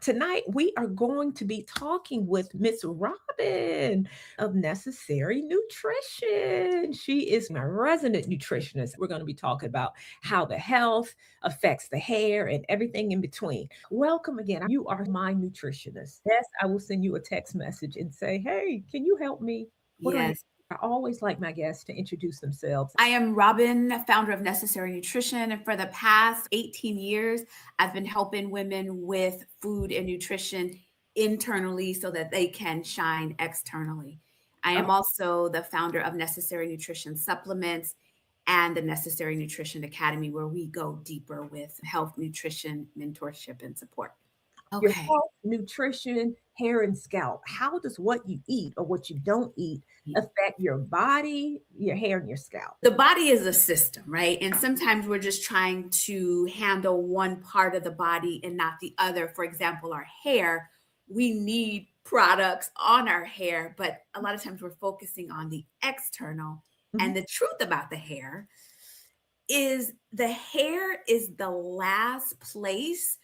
Tonight, we are going to be talking with Miss Robin of Necessary Nutrition. She is my resident nutritionist. We're going to be talking about how the health affects the hair and everything in between. Welcome again. You are my nutritionist. Yes, I will send you a text message and say, hey, can you help me? What do I need? Yes. I always like my guests to introduce themselves. I am Robin, founder of Necessary Nutrition. And for the past 18 years, I've been helping women with food and nutrition internally so that they can shine externally. I Oh, am also the founder of Necessary Nutrition Supplements and the Necessary Nutrition Academy, where we go deeper with health, nutrition, mentorship, and support. your Okay. health, nutrition, hair, and scalp. How does what you eat or what you don't eat affect your body, your hair, and your scalp? The body is a system, right? And sometimes we're just trying to handle one part of the body and not the other. For example, our hair, we need products on our hair, but a lot of times we're focusing on the external. Mhm. And the truth about the hair is the last place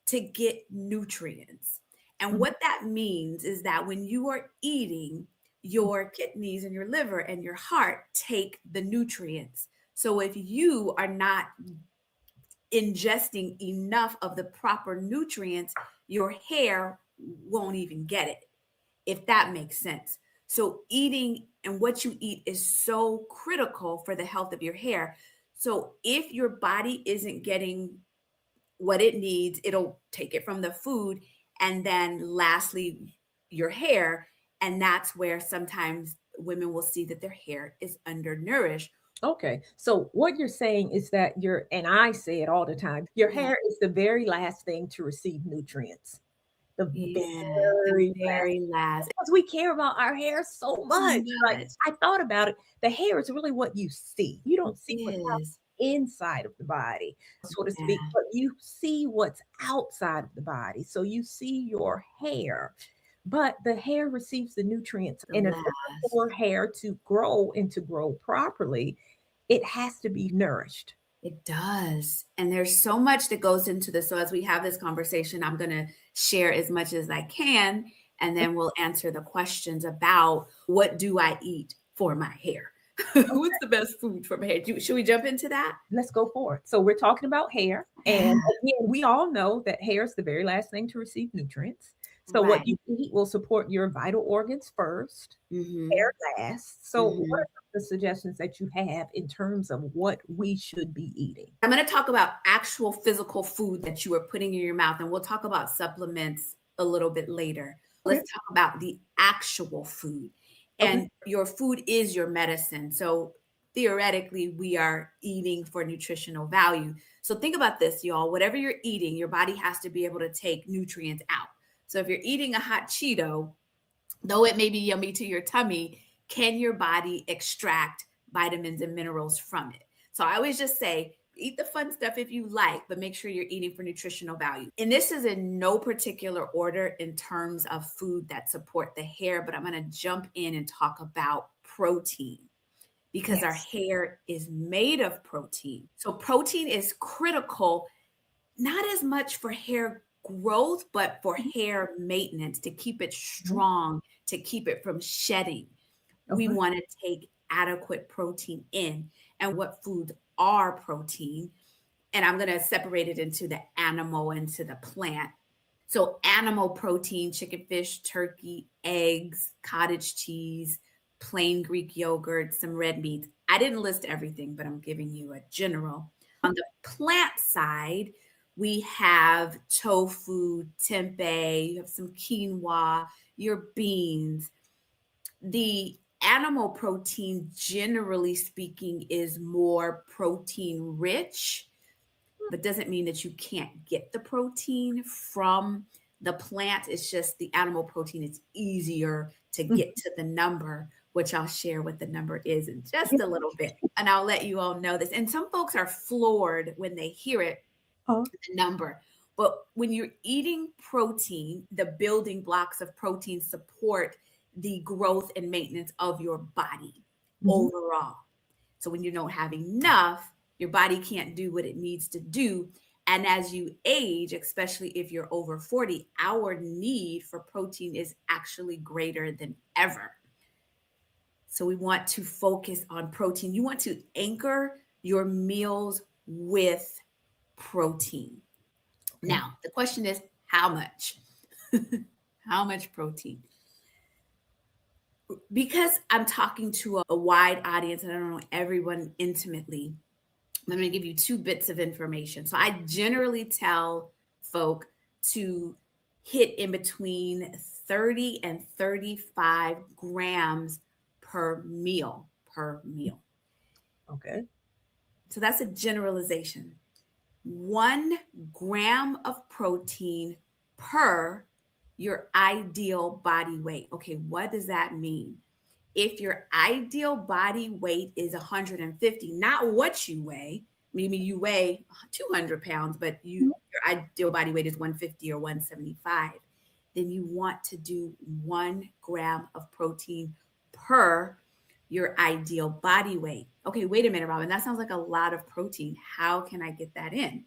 to get nutrients. And Mhm. what that means is that when you are eating, your kidneys and your liver and your heart take the nutrients. So if you are not ingesting enough of the proper nutrients, your hair won't even get it, if that makes sense. So eating and what you eat is so critical for the health of your hair. So if your body isn't getting what it needs, it'll take it from the food. And then lastly, your hair. And that's where sometimes women will see that their hair is undernourished. Okay. So what you're saying is that and I say it all the time, your Yeah. hair is the very last thing to receive nutrients. The Yeah. The very last, very last. because we care about our hair so So much. Like much. I thought about it. The hair is really what you see. You It don't see what's is. inside of the body, so to speak, Yeah. but you see what's outside of the body. So you see your hair, but the hair receives the nutrients. The And in order last. for hair to grow and to grow properly, it has to be nourished. It does. And there's so much that goes into this. So as we have this conversation, I'm going to share as much as I can, and then we'll answer the questions about what do I eat for my hair? What's the best food for my hair? Should we jump into that? Let's go for it. So we're talking about hair. Yeah. And again, we all know that hair is the very last thing to receive nutrients. So what Right. you eat will support your vital organs first, Mm-hmm. hair last. So what Mm-hmm. are the suggestions that you have in terms of what we should be eating? I'm going to talk about actual physical food that you are putting in your mouth, and we'll talk about supplements a little bit later. Okay. Let's talk about the actual food. Okay. And your food is your medicine. So theoretically, we are eating for nutritional value. So think about this, y'all. Whatever you're eating, your body has to be able to take nutrients out. So if you're eating a hot Cheeto, though it may be yummy to your tummy, can your body extract vitamins and minerals from it? So I always just say, eat the fun stuff if you like, but make sure you're eating for nutritional value. And this is in no particular order in terms of food that support the hair, but I'm going to jump in and talk about protein because our Yes. hair is made of protein. So protein is critical, not as much for hair growth, but for Mhm. hair maintenance to keep it Mhm. strong, to keep it from shedding. We Okay. want to take adequate protein in. And what foods are protein? And I'm going to separate it into the animal and to the plant. So, animal protein, chicken, fish, turkey, eggs, cottage cheese, plain Greek yogurt, some red meat. I didn't list everything, but I'm giving you a general. On the plant side, we have tofu, tempeh, you have some quinoa, your beans. The animal protein, generally speaking, is more protein rich, but doesn't mean that you can't get the protein from the plant. It's just the animal protein is easier to get to the number, which I'll share what the number is in just a little bit. And I'll let you all know this. And some folks are floored when they hear it, Huh? the number. But when you're eating protein, the building blocks of protein support the growth and maintenance of your body Mhm. overall. So when you don't have enough, your body can't do what it needs to do. And as you age, especially if you're over 40, our need for protein is actually greater than ever. So we want to focus on protein. You want to anchor your meals with protein. Okay. Now, the question is how much? How much protein? Because I'm talking to a wide audience and I don't know everyone intimately, I'm going to give you two bits of information. So I generally tell folk to hit in between 30 and 35 grams per meal, per meal. Okay. So that's a generalization. 1 gram of protein per your ideal body weight. Okay, what does that mean? If your ideal body weight is 150, not what you weigh, maybe you weigh 200 pounds, but Mhm. your ideal body weight is 150 or 175, then you want to do 1 gram of protein per your ideal body weight. Okay, wait a minute, Robin. That sounds like a lot of protein. How can I get that in?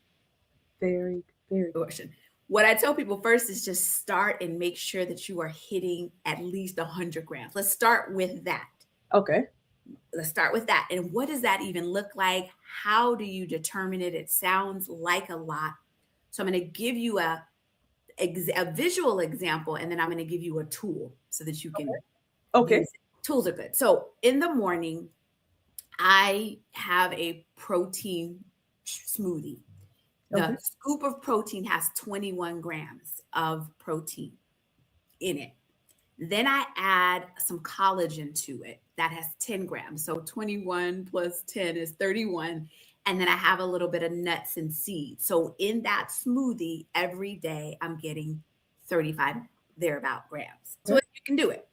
Very, very. Question. What I tell people first is just start and make sure that you are hitting at least 100 grams. Let's start with that. Okay. Let's start with that. And what does that even look like? How do you determine it? It sounds like a lot. So I'm going to give you a visual example, and then I'm going to give you a tool so that you can Okay. use it. Tools are good. So in the morning, I have a protein smoothie. Okay. The scoop of protein has 21 grams of protein in it. Then I add some collagen to it that has 10 grams. So 21 plus 10 is 31. And then I have a little bit of nuts and seeds. So in that smoothie, every day I'm getting 35 thereabout grams. So Okay. you can do it.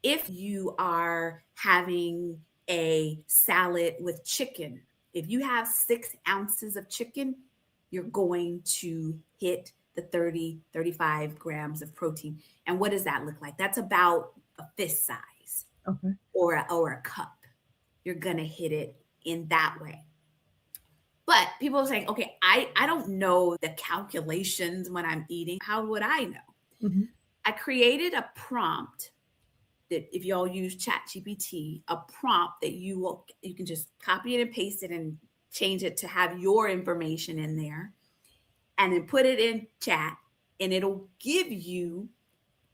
If you are having a salad with chicken, if you have 6 ounces of chicken, you're going to hit the 30, 35 grams of protein. And what does that look like? That's about a fist size Okay. or a cup. You're going to hit it in that way. But people are saying, okay, I don't know the calculations when I'm eating. How would I know? Mm-hmm. I created a prompt that if y'all use ChatGPT, a prompt that you can just copy it and paste it and change it to have your information in there, and then put it in chat, and it'll give you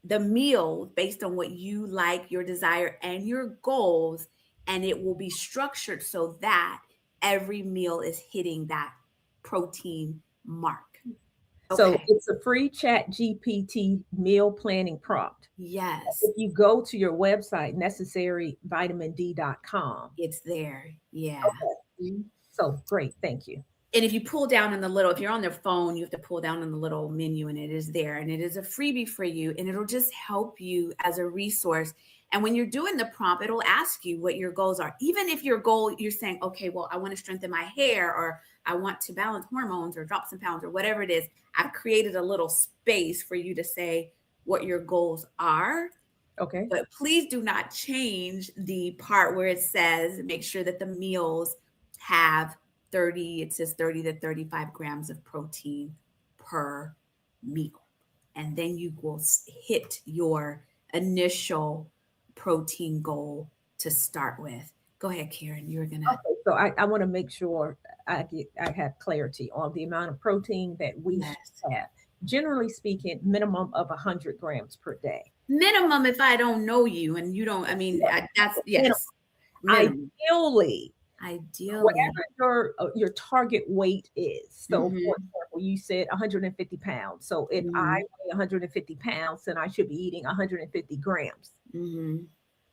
the meal based on what you like, your desire, and your goals, and it will be structured so that every meal is hitting that protein mark. So Okay. it's a free Chat GPT meal planning prompt. Yes, If you go to your website, necessaryvitamind.com. it's there. Yeah. Okay. So great. Thank you. And if you pull down on the little, if you're on their phone, you have to pull down on the little menu and it is there. And it is a freebie for you. And it'll just help you as a resource. And when you're doing the prompt, it'll ask you what your goals are. Even if your goal, you're saying, okay, well, I want to strengthen my hair, or I want to balance hormones or drop some pounds or whatever it is, I've created a little space for you to say what your goals are. Okay. But please do not change the part where it says, make sure that the meals have 30, it says 30 to 35 grams of protein per meal. And then you will hit your initial protein goal to start with. Go ahead, Karen. You're going to. Okay. So I want to make sure I have clarity on the amount of protein that we Yes. should have. Generally speaking, minimum of 100 grams per day. Minimum if I don't know you and you don't, I mean, that's, Minimum. yes, minimum. Ideally, Ideally. whatever your target weight is. So, for Mhm, example, you said 150 pounds. So, if I mhm, weigh 150 pounds, then I should be eating 150 grams. mhm.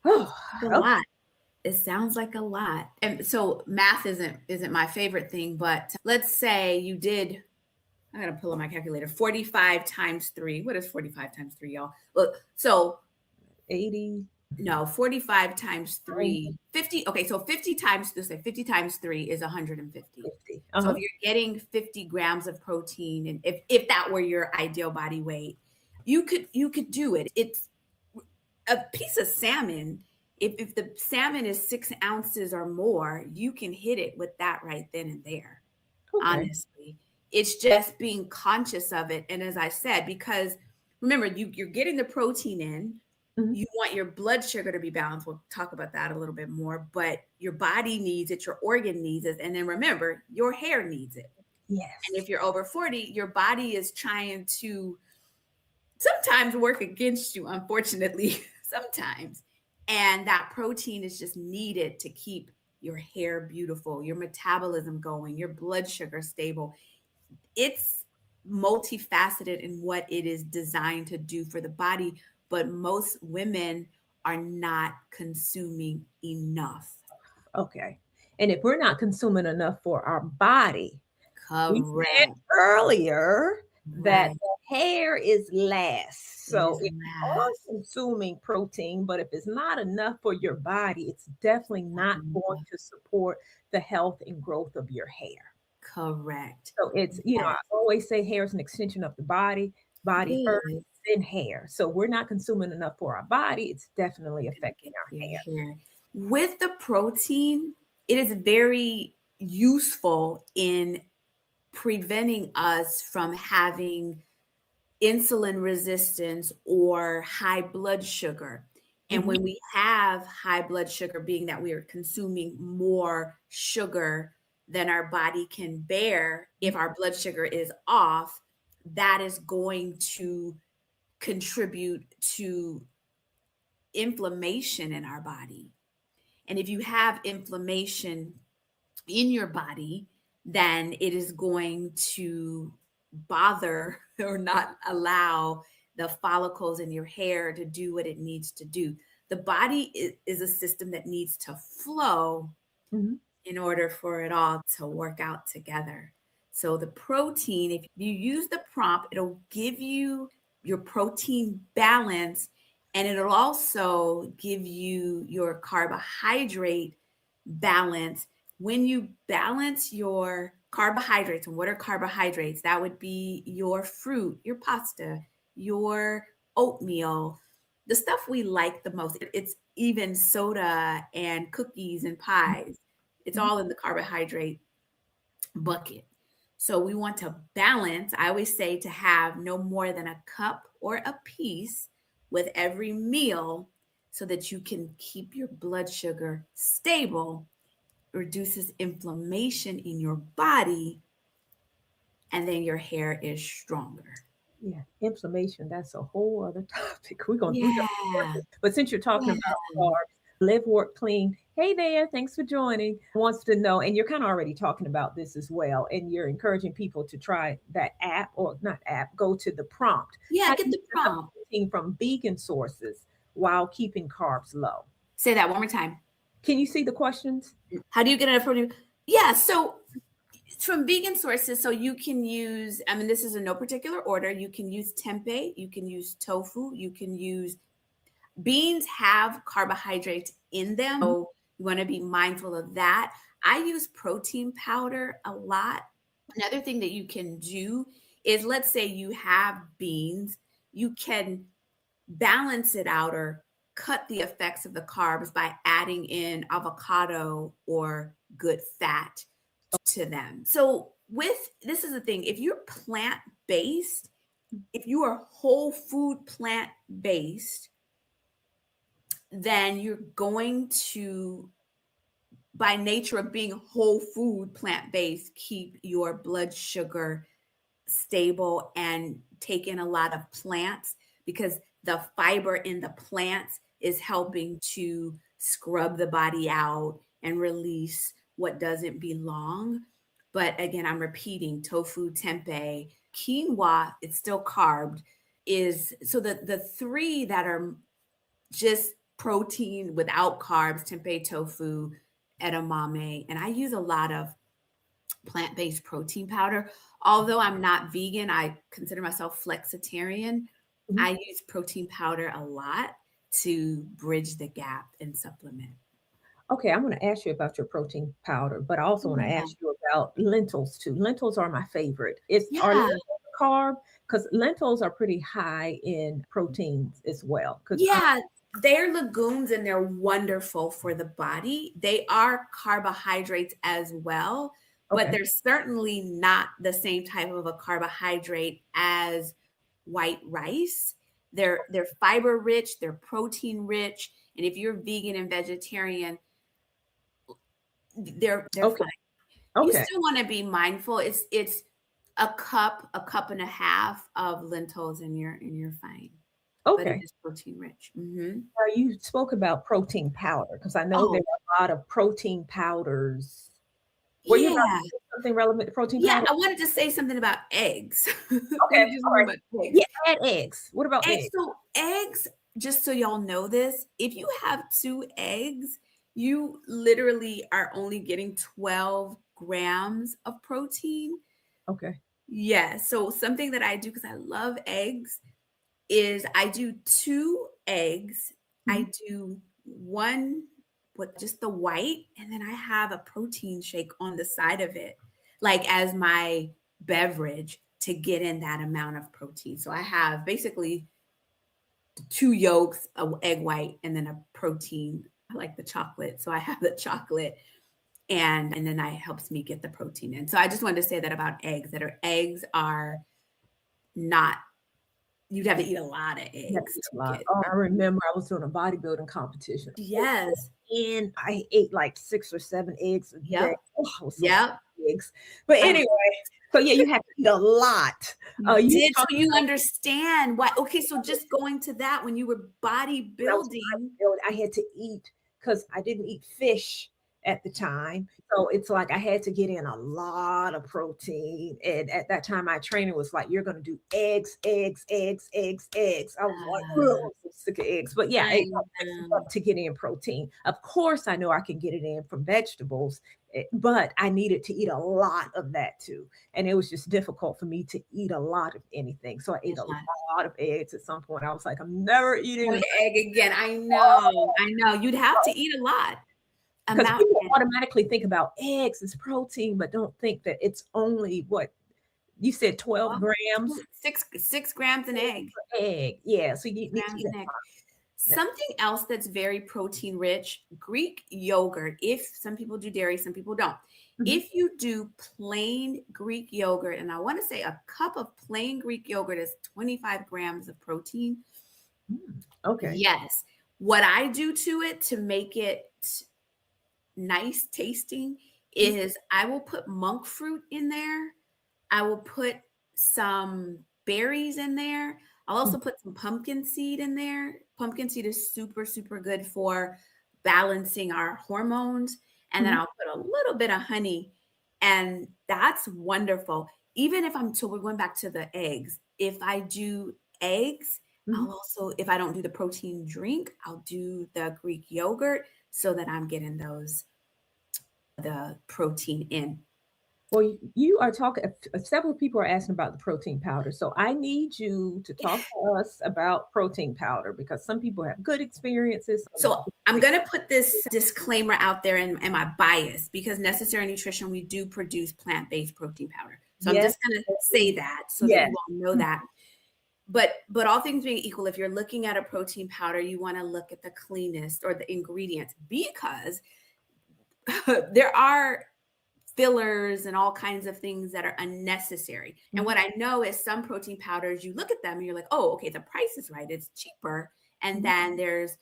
Oh, It's a lot. It sounds like a lot. And so math isn't my favorite thing, but let's say you did, I gotta pull up my calculator. 45 times 3. What is 45 times 3, y'all? Look, so 80, no, 45 times 90, 3, 50. Okay, so 50 times, let's say 50 times 3 is 150. 50. So if Uh-huh. you're getting 50 grams of protein, and if that were your ideal body weight, you could do it. It's a piece of salmon. If the salmon is 6 ounces or more, you can hit it with that right then and there. Okay. Honestly, It's just being conscious of it. And as I said, because remember, you're getting the protein in, Mhm. you want your blood sugar to be balanced. We'll talk about that a little bit more, but your body needs it, your organ needs it. And then remember, your hair needs it. And Yes. if you're over 40, your body is trying to sometimes work against you, unfortunately, sometimes. And that protein is just needed to keep your hair beautiful, your metabolism going, your blood sugar stable. It's multifaceted in what it is designed to do for the body, but most women are not consuming enough. Okay. And if we're not consuming enough for our body, we said Correct. earlier that Right. the hair is last. It So is if you are last. consuming protein, but if it's not enough for your body, it's definitely not going to support the health and growth of your hair. Correct. So it's, I Yes. always say hair is an extension of the body, body It first, is. then hair. So we're not consuming enough for our body. It's definitely Gonna affecting get our your hair. hair. With the protein, it is very useful in preventing us from having insulin resistance or high blood sugar. And Mhm. when we have high blood sugar, being that we are consuming more sugar than our body can bear, if our blood sugar is off, that is going to contribute to inflammation in our body. And if you have inflammation in your body, then it is going to bother or not allow the follicles in your hair to do what it needs to do. The body is a system that needs to flow Mhm. in order for it all to work out together. So the protein, if you use the prompt, it'll give you your protein balance and it'll also give you your carbohydrate balance. When you balance your carbohydrates, and what are carbohydrates? That would be your fruit, your pasta, your oatmeal, the stuff we like the most. It's even soda and cookies and pies. It's Mhm. all in the carbohydrate bucket. So we want to balance. I always say to have no more than a cup or a piece with every meal so that you can keep your blood sugar stable, reduces inflammation in your body, and then your hair is stronger. Yeah, inflammation, that's a whole other topic. We're gonna Yeah. but since you're talking Yeah. about carbs, live, work, clean. Hey there, thanks for joining. Wants to know, and you're kind of already talking about this as well, and you're encouraging people to try that app or not app, go to the prompt. Yeah, How do get you the get the prompt. protein from vegan sources while keeping carbs low? Say that one more time. Can you see the questions? How do you get enough protein? Yeah, so it's from vegan sources. So you can use, I mean, this is in no particular order. You can use tempeh, you can use tofu, you can use beans have carbohydrates in them. Mhm. So you want to be mindful of that. I use protein powder a lot. Another thing that you can do is let's say you have beans, you can balance it out or cut the effects of the carbs by adding in avocado or good fat to them. So with this is the thing, if you're plant based, if you are whole food plant based, then you're going to, by nature of being whole food plant based, keep your blood sugar stable and take in a lot of plants because the fiber in the plants is helping to scrub the body out and release what doesn't belong. But again, I'm repeating tofu, tempeh, quinoa, it's still carbed, is so the three that are just protein without carbs, tempeh, tofu, edamame, and I use a lot of plant-based protein powder. Although I'm not vegan, I consider myself flexitarian. Mhm. I use protein powder a lot to bridge the gap and supplement. Okay, I'm going to ask you about your protein powder, but I also want to Yeah. ask you about lentils too. Lentils are my favorite. Are Yeah. lentils a carb? Because lentils are pretty high in proteins as well. Because Yeah. They're legumes and they're wonderful for the body. They are carbohydrates as well, but Okay. they're certainly not the same type of a carbohydrate as white rice. They're fiber rich, they're protein rich, and if you're vegan and vegetarian, they're Okay. fine. You Okay. still want to be mindful. It's a cup and a half of lentils, and you're fine. But it Okay. is protein rich. Hmm. Now you spoke about protein powder because I know there Oh, are a lot of protein powders. Were you about yeah. to say something relevant to protein Yeah, powder? I wanted to say something about eggs. Okay. We were just All talking right. about eggs. Yeah, add eggs. What about Eggs, eggs? so eggs, just so y'all know this, if you have 2 eggs, you literally are only getting 12 grams of protein. Okay. Yeah, so something that I do because I love eggs is I do 2 eggs. I Mhm. do 1 with just the white, and then I have a protein shake on the side of it, like, as my beverage to get in that amount of protein. So I have basically 2 yolks, a egg white, and then a protein. I like the chocolate, so I have the chocolate, and then that helps me get the protein in. So I just wanted to say that about eggs, that eggs are not, you'd have to eat a lot of Yeah, I eggs eat a to lot. get. Oh, I remember I was doing a bodybuilding competition. Yes. And I ate like 6 or 7 eggs a day. Yep. Oh, I was so sick Yep. of eggs. But I anyway, so yeah, you have to eat a lot. You You did, so talked you understand why. Okay, so about just going to that, when you were when I was bodybuilding. bodybuilding, I had to eat because I didn't eat fish at the time. So it's like I had to get in a lot of protein. And at that time, my trainer was like, "You're going to do eggs, eggs, eggs, eggs, eggs." I was like, "Ugh, Ah, I'm so sick of eggs." But yeah, I but know. to get in protein, of course, I know I can get it in from vegetables, but I needed to eat a lot of that too. And it was just difficult for me to eat a lot of anything. So I ate It's a not lot of eggs at some point. I was like, I'm never eating an this egg again. I know. You'd have to eat a lot. because Amount people automatically think about eggs as protein, but don't think that it's only what you said 12 well, grams 6 grams an egg. per egg. Yeah, so you need to Grams eat an egg. a lot. Something else that's very protein rich, Greek yogurt. If some people do dairy, some people don't. Mhm. If you do plain Greek yogurt, and I want to say a cup of plain Greek yogurt is 25 grams of protein. Okay. Yes. What I do to it to make it nice tasting Mhm. is I will put monk fruit in there. I will put some berries in there. I'll Mhm. also put some pumpkin seed in there. Pumpkin seed is super, super good for balancing our hormones. And then Mhm. I'll put a little bit of honey, and that's wonderful. Even if so we're going back to the eggs. If I do eggs, Mhm. I'll also, if I don't do the protein drink, I'll do the Greek yogurt so that I'm getting the protein in. Well, you are talking, several people are asking about the protein powder. So I need you to talk to us about protein powder because some people have good experiences. Some So I'm going to put this disclaimer out there in my bias, because Necessary Nutrition, we do produce plant-based protein powder. So I'm Yes. just going to say that so that Yes. you all know that. But all things being equal, if you're looking at a protein powder, you want to look at the cleanest or the ingredients, because there are fillers and all kinds of things that are unnecessary. And Mhm. what I know is some protein powders, you look at them and you're like, oh, okay, the price is right, it's cheaper. And Mhm. then there's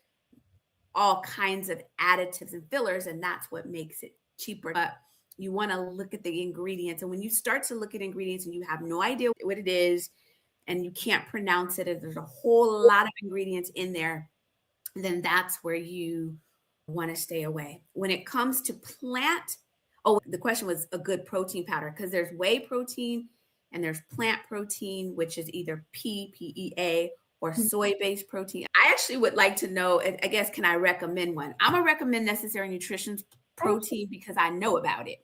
all kinds of additives and fillers, and that's what makes it cheaper. But you want to look at the ingredients. And when you start to look at ingredients and you have no idea what it is and you can't pronounce it, and there's a whole lot of ingredients in there, then that's where you want to stay away. When it comes to plant, oh, the question was a good protein powder, because there's whey protein and there's plant protein, which is either PEA, or Mhm. soy-based protein. I actually would like to know, I guess, can I recommend one? I'm gonna recommend Necessary Nutrition's protein because I know about it.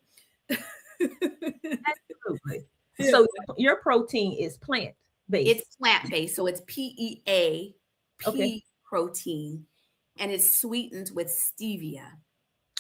Absolutely. Yeah. So your protein is plant based. It's plant-based, so it's PEA, Okay. pea protein, and it's sweetened with stevia.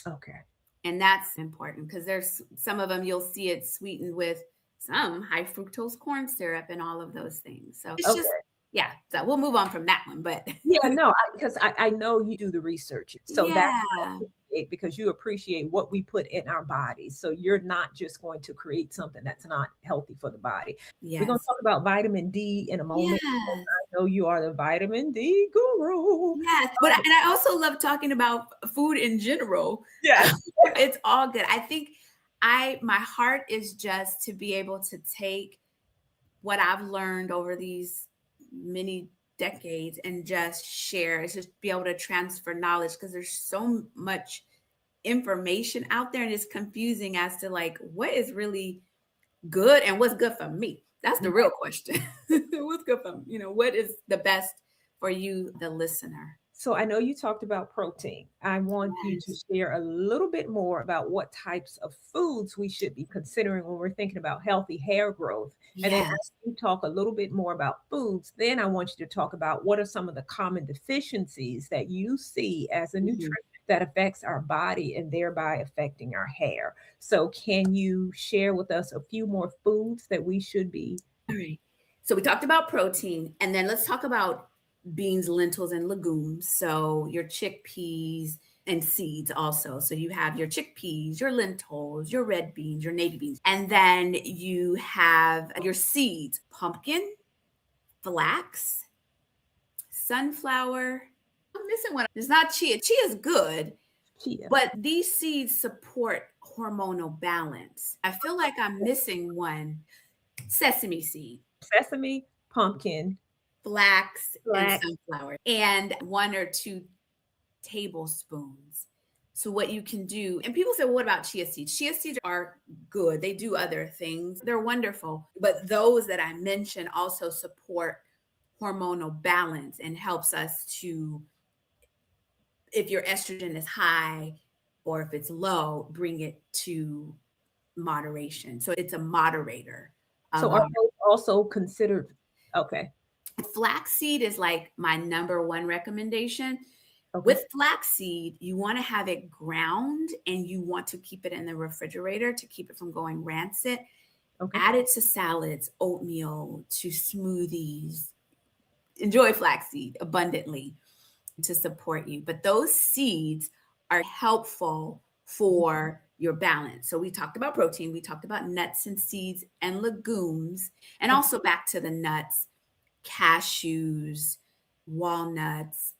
Okay. And that's important because there's some of them you'll see it sweetened with some high fructose corn syrup and all of those things. So it's just, Okay. yeah. So we'll move on from that one. But Yeah, no, because I know you do the research. So that's yeah, appreciate, because you appreciate what we put in our bodies. So you're not just going to create something that's not healthy for the body. We're going to Yes. talk about vitamin D in a moment. Yes. I know you are the vitamin D guru. Yes. And I also love talking about food in general. Yes. It's all good. I think my heart is just to be able to take what I've learned over these many decades and just share. It's just be able to transfer knowledge because there's so much information out there and it's confusing as to like what is really good and what's good for me. That's the real question. What's good for, what is the best for you, the listener? So I know you talked about protein. I want you to Yes. share a little bit more about what types of foods we should be considering when we're thinking about healthy hair growth. And then Yes. after you talk a little bit more about foods, then I want you to talk about what are some of the common deficiencies that you see as a Mhm. nutrition that affects our body and thereby affecting our hair. So can you share with us a few more foods that we should be? All right. So we talked about protein, and then let's talk about beans, lentils, and legumes. So your chickpeas and seeds also. So you have your chickpeas, your lentils, your red beans, your navy beans, and then you have your seeds: pumpkin, flax, sunflower. I'm missing one. It's not chia. Chia is good, Chia, but these seeds support hormonal balance. I feel like I'm missing one. Sesame seed, sesame, pumpkin, flax, and flax. sunflower, and 1 or 2 tablespoons. So what you can do, and people say, well, what about chia seeds? Chia seeds are good. They do other things. They're wonderful. But those that I mentioned also support hormonal balance and helps us to, if your estrogen is high or if it's low, bring it to moderation. So it's a moderator So of are those also considered? Okay. flaxseed is like my number one recommendation. Okay. With flaxseed, you want to have it ground and you want to keep it in the refrigerator to keep it from going rancid. Okay. Add it to salads, oatmeal, to smoothies. Enjoy flaxseed abundantly to support you. But those seeds are helpful for your balance. So we talked about protein, we talked about nuts and seeds and legumes, and Okay. also back to the nuts, cashews, walnuts,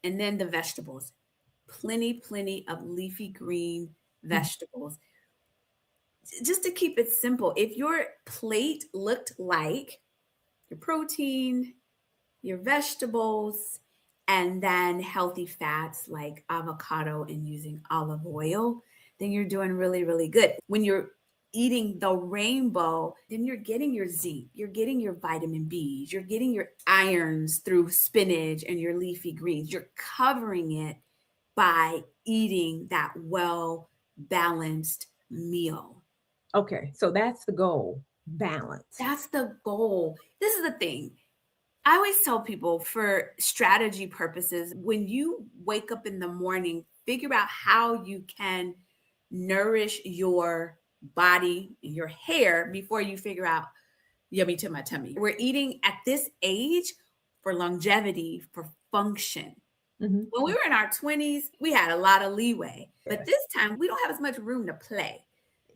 and then the vegetables. Plenty of leafy green Mhm. vegetables. Just to keep it simple, if your plate looked like your protein, your vegetables, and then healthy fats like avocado and using olive oil, then you're doing really, really good. When you're eating the rainbow, then you're getting your zinc, you're getting your vitamin Bs, you're getting your irons through spinach and your leafy greens. You're covering it by eating that well balanced meal. Okay. So that's the goal. Balance. That's the goal. This is the thing. I always tell people for strategy purposes, when you wake up in the morning, figure out how you can nourish your body, your hair before you figure out yummy to my tummy. We're eating at this age for longevity, for function. Mhm. When we were in our 20s, we had a lot of leeway, but Yes. this time we don't have as much room to play.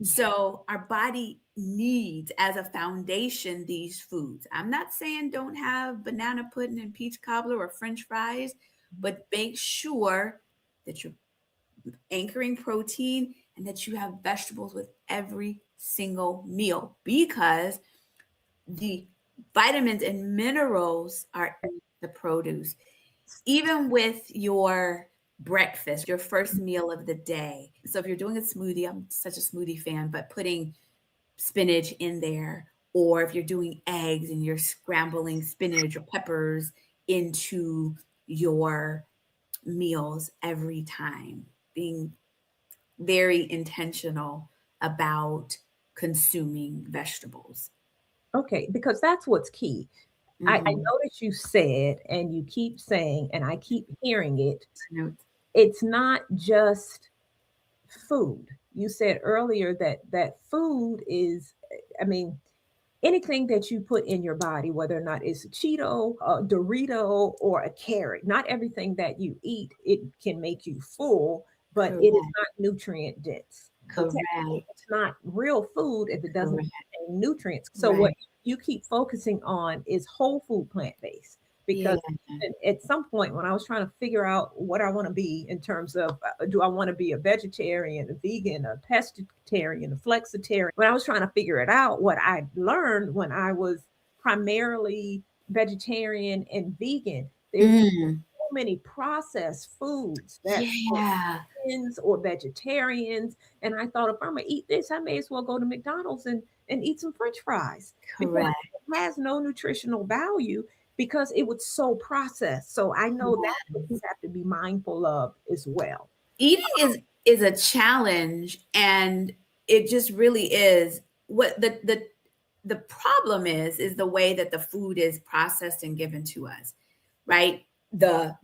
So our body needs as a foundation these foods. I'm not saying don't have banana pudding and peach cobbler or french fries, but make sure that you're anchoring protein and that you have vegetables with every single meal because the vitamins and minerals are in the produce. Even with your breakfast, your first meal of the day. So if you're doing a smoothie, I'm such a smoothie fan, but putting spinach in there, or if you're doing eggs and you're scrambling spinach or peppers into your meals every time, being very intentional about consuming vegetables. Okay. Because that's what's key. I Mhm. notice you said, and you keep saying, and I keep hearing it, Note. it's not just food. You said earlier that food is, I mean, anything that you put in your body, whether or not it's a Cheeto, a Dorito, or a carrot, not everything that you eat, it can make you full, but it is Correct. not nutrient dense. So technically, Correct. it's not real food if it doesn't Correct. contain nutrients. So what Right. you keep focusing on is whole food plant based, because Yeah. at some point when I was trying to figure out what I want to be in terms of do I want to be a vegetarian, a vegan, a pescatarian, a flexitarian, when I was trying to figure it out, what I learned when I was primarily vegetarian and vegan, there's Mm. so many processed foods that for Yeah. vegans or vegetarians. And I thought, if I'm gonna eat this, I may as well go to McDonald's and eat some French fries, because Correct. it has no nutritional value because it was so processed. So I know that's what you Yes. have to be mindful of as well. Eating is a challenge, and it just really is. What the problem is the way that the food is processed and given to us, right? The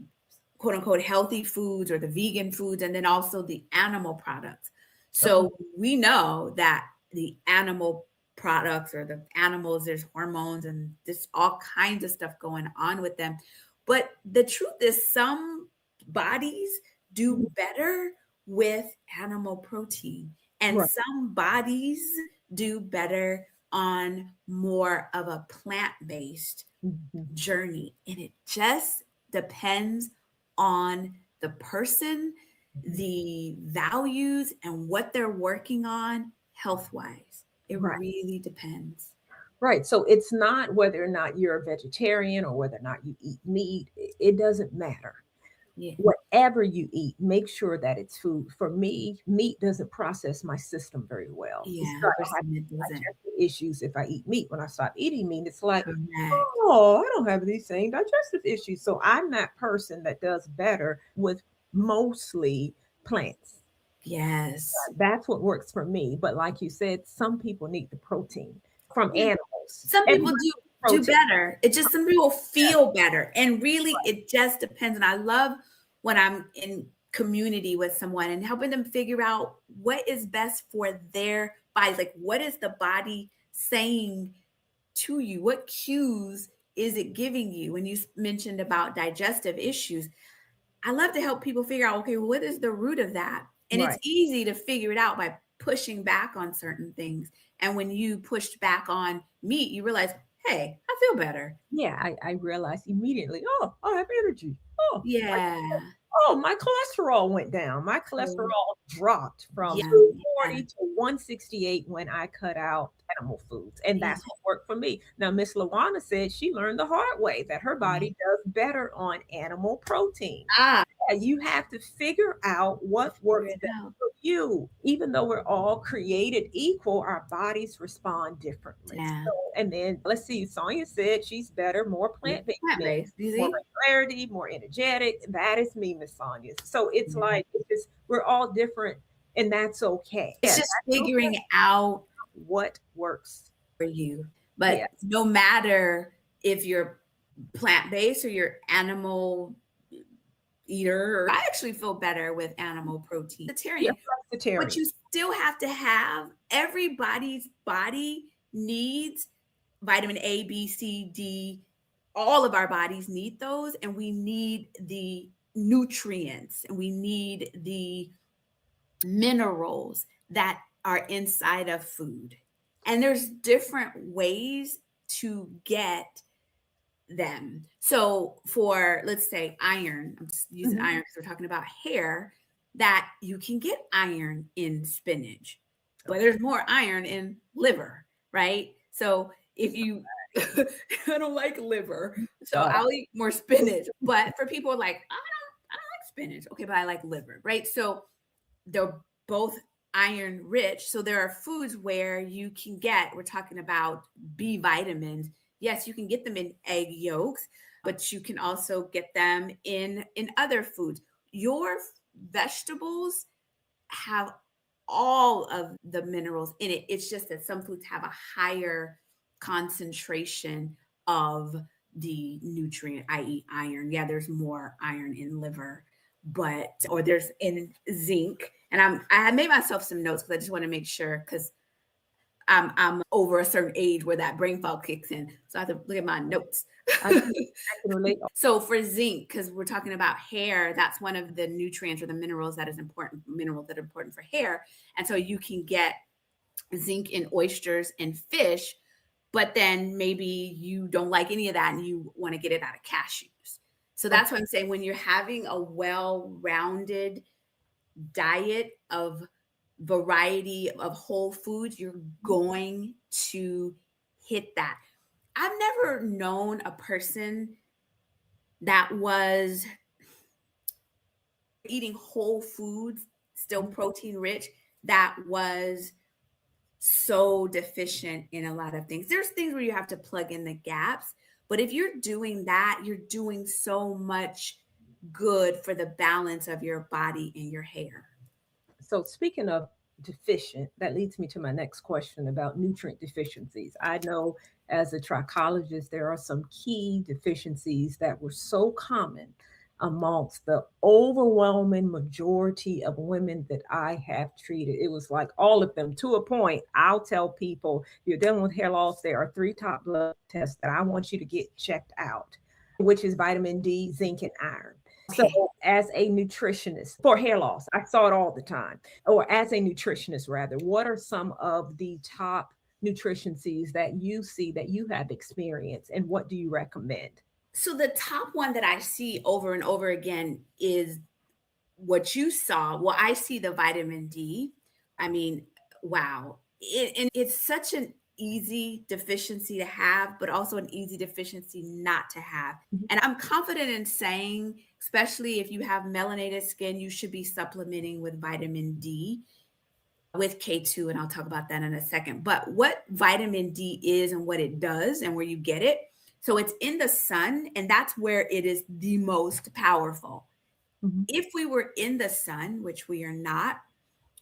quote unquote healthy foods or the vegan foods, and then also the animal products. Okay. So we know that the animal products or the animals, there's hormones and this all kinds of stuff going on with them. But the truth is, some bodies do better with animal protein, and Right. some bodies do better on more of a plant based Mhm. journey. And it just depends on the person, Mhm. the values, and what they're working on health wise. It Right. really depends. Right. So it's not whether or not you're a vegetarian or whether or not you eat meat. It doesn't matter. Yeah. Whatever you eat, make sure that it's food. For me, meat doesn't process my system very well. It's Yeah. start For to have some, it doesn't. digestive issues if I eat meat. When I stop eating meat, it's like, Correct. oh, I don't have these same digestive issues. So I'm that person that does better with mostly plants. Yes. That's what works for me. But like you said, some people need the protein from Yeah. animals. Some people Everybody do protein. better. It just some people feel better. And really it just depends. And I love when I'm in community with someone and helping them figure out what is best for their body. Like what is the body saying to you? What cues is it giving you? When you mentioned about digestive issues, I love to help people figure out, okay, what is the root of that? And it's Right. easy to figure it out by pushing back on certain things. And when you pushed back on meat, you realize, hey, I feel better. Yeah, I realized immediately, oh, I have energy. Oh, I Yeah. Oh, my cholesterol went down. My Cool. cholesterol dropped from Yeah. Yeah. 240 to 168 when I cut out animal foods, and Yeah. that's what worked for me. Now, Miss Lawana said she learned the hard way that her Yeah. body does better on animal protein. Ah, Yeah, you have to figure out what figure works it best out. for you. Even though we're all created equal, our bodies respond differently. Yeah. So, and then let's see, Sonia said she's better, more Yeah. plant-based meat, Plant-based. You more see? regularity, more energetic. That is me, Miss Sonia. So it's Yeah. like it's just, we're all different, and that's okay. It's Yeah, just that's okay. figuring out What works? for you. Yeah. But no matter if you're plant-based or you're animal eater, or I actually feel better with animal protein. Yeah, Vegetarian, but flexitarian. you still have to have everybody's body needs vitamin A, B, C, D. All of our bodies need those, and we need the nutrients and we need the minerals that are inside of food. And there's different ways to get them. So for let's say iron, I'm just using Mhm. iron because we're talking about hair, that you can get iron in spinach, but Okay. there's more iron in liver, right? So if you I don't like liver, so Got I'll eat more spinach. But for people like, I don't like spinach. Okay, but I like liver, right? So they're both iron rich. So there are foods where you can get, we're talking about B vitamins. Yes, you can get them in egg yolks, but you can also get them in other foods. Your vegetables have all of the minerals in it. It's just that some foods have a higher concentration of the nutrient, i.e., iron. Yeah, there's more iron in liver, but or there's in zinc. And I made myself some notes because I just want to make sure because I'm over a certain age where that brain fog kicks in. So I have to look at my notes. I can relate. So for zinc, because we're talking about hair, that's one of the nutrients or the minerals that is important, minerals that are important for hair. And so you can get zinc in oysters and fish, but then maybe you don't like any of that and you want to get it out of cashews. So that's what I'm saying. When you're having a well-rounded diet of variety of whole foods, you're going to hit that. I've never known a person that was eating whole foods, still protein rich, that was so deficient in a lot of things. There's things where you have to plug in the gaps, but if you're doing that, you're doing so much good for the balance of your body and your hair. So speaking of deficient, that leads me to my next question about nutrient deficiencies. I know as a trichologist, there are some key deficiencies that were so common amongst the overwhelming majority of women that I have treated. It was like all of them to a point. I'll tell people, you're dealing with hair loss, there are three top blood tests that I want you to get checked out, which is vitamin D, zinc, and iron. So, Okay. as a nutritionist for hair loss, I saw it all the time, or as a nutritionist, rather, what are some of the top nutritioncies that you see that you have experienced, and what do you recommend? So the top one that I see over and over again is what you saw. Well, I see the vitamin D. I mean, wow. And it's such an easy deficiency to have, but also an easy deficiency not to have. Mhm, And I'm confident in saying, especially if you have melanated skin, you should be supplementing with vitamin D with K2. And I'll talk about that in a second. But what vitamin D is and what it does and where you get it. So it's in the sun, and that's where it is the most powerful. mhm, If we were in the sun, which we are not,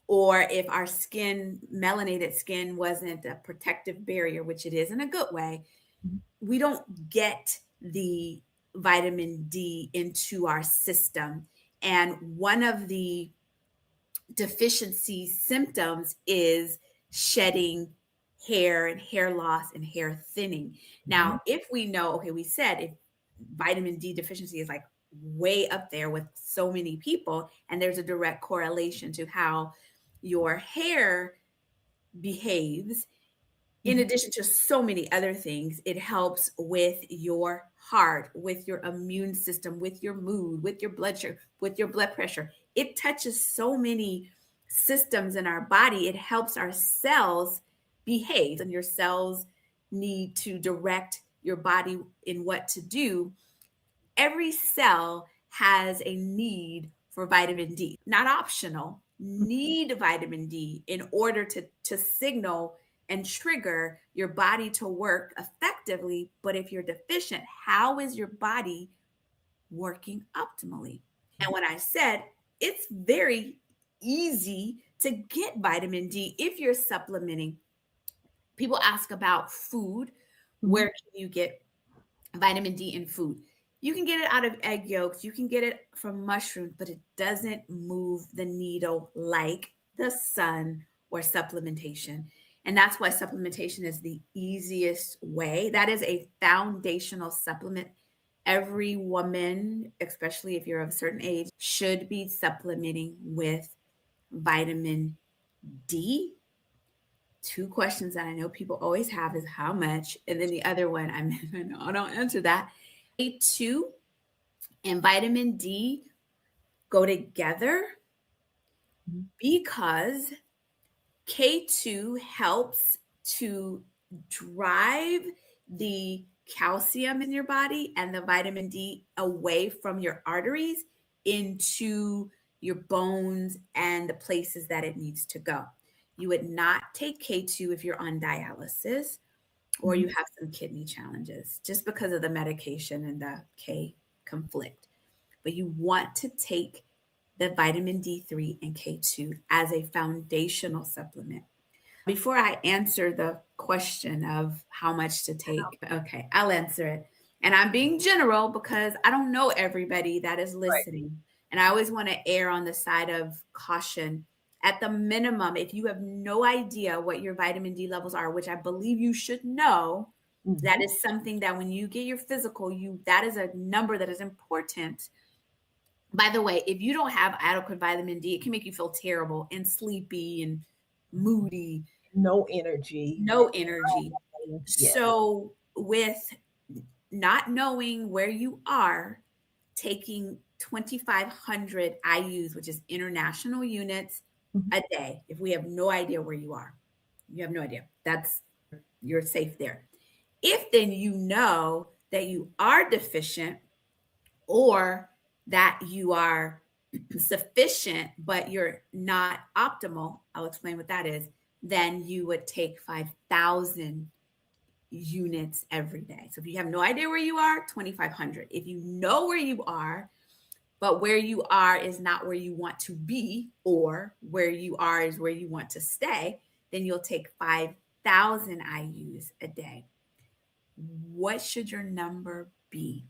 or if our skin, melanated skin, wasn't a protective barrier, which it is in a good way, mhm, we don't get the vitamin D into our system. And one of the deficiency symptoms is shedding hair and hair loss and hair thinning. mhm, Now, if we know, okay, we said if vitamin D deficiency is like way up there with so many people, and there's a direct correlation to how your hair behaves in mhm, addition to so many other things. It helps with your heart, with your immune system, with your mood, with your blood sugar, with your blood pressure. It touches so many systems in our body. It helps our cells behave, and your cells need to direct your body in what to do. Every cell has a need for vitamin D, not optional, need vitamin D in order to signal and trigger your body to work effectively. But if you're deficient, how is your body working optimally? And when I said it's very easy to get vitamin D if you're supplementing, people ask about food. mhm, Where can you get vitamin D in food? You can get it out of egg yolks, you can get it from mushrooms, but it doesn't move the needle like the sun or supplementation. And that's why supplementation is the easiest way. That is a foundational supplement. Every woman, especially if you're of a certain age, should be supplementing with vitamin D. Two questions that I know people always have is how much, and then the other one, I know I don't answer that. K2 and vitamin D go together mhm, because K2 helps to drive the calcium in your body and the vitamin D away from your arteries into your bones and the places that it needs to go. You would not take K2 if you're on dialysis or mhm. you have some kidney challenges just because of the medication and the K conflict. But you want to take the vitamin D3 and K2 as a foundational supplement. Before I answer the question of how much to take, okay, I'll answer it. And I'm being general because I don't know everybody that is Right. listening. And I always want to err on the side of caution. At the minimum, if you have no idea what your vitamin D levels are, which I believe you should know, that Mhm. is something that when you get your physical, that is a number that is important. By the way, if you don't have adequate vitamin D, it can make you feel terrible and sleepy and moody, No energy. no energy. Yeah. So, with not knowing where you are, taking 2,500 IUs, which is international units Mhm. a day, if we have no idea where you have no idea. You're safe there. If then you know that you are deficient or that you are sufficient, but you're not optimal, I'll explain what that is, then you would take 5,000 units every day. So if you have no idea where you are, 2,500. If you know where you are, but where you are is not where you want to be, or where you are is where you want to stay, then you'll take 5,000 IUs a day. What should your number be?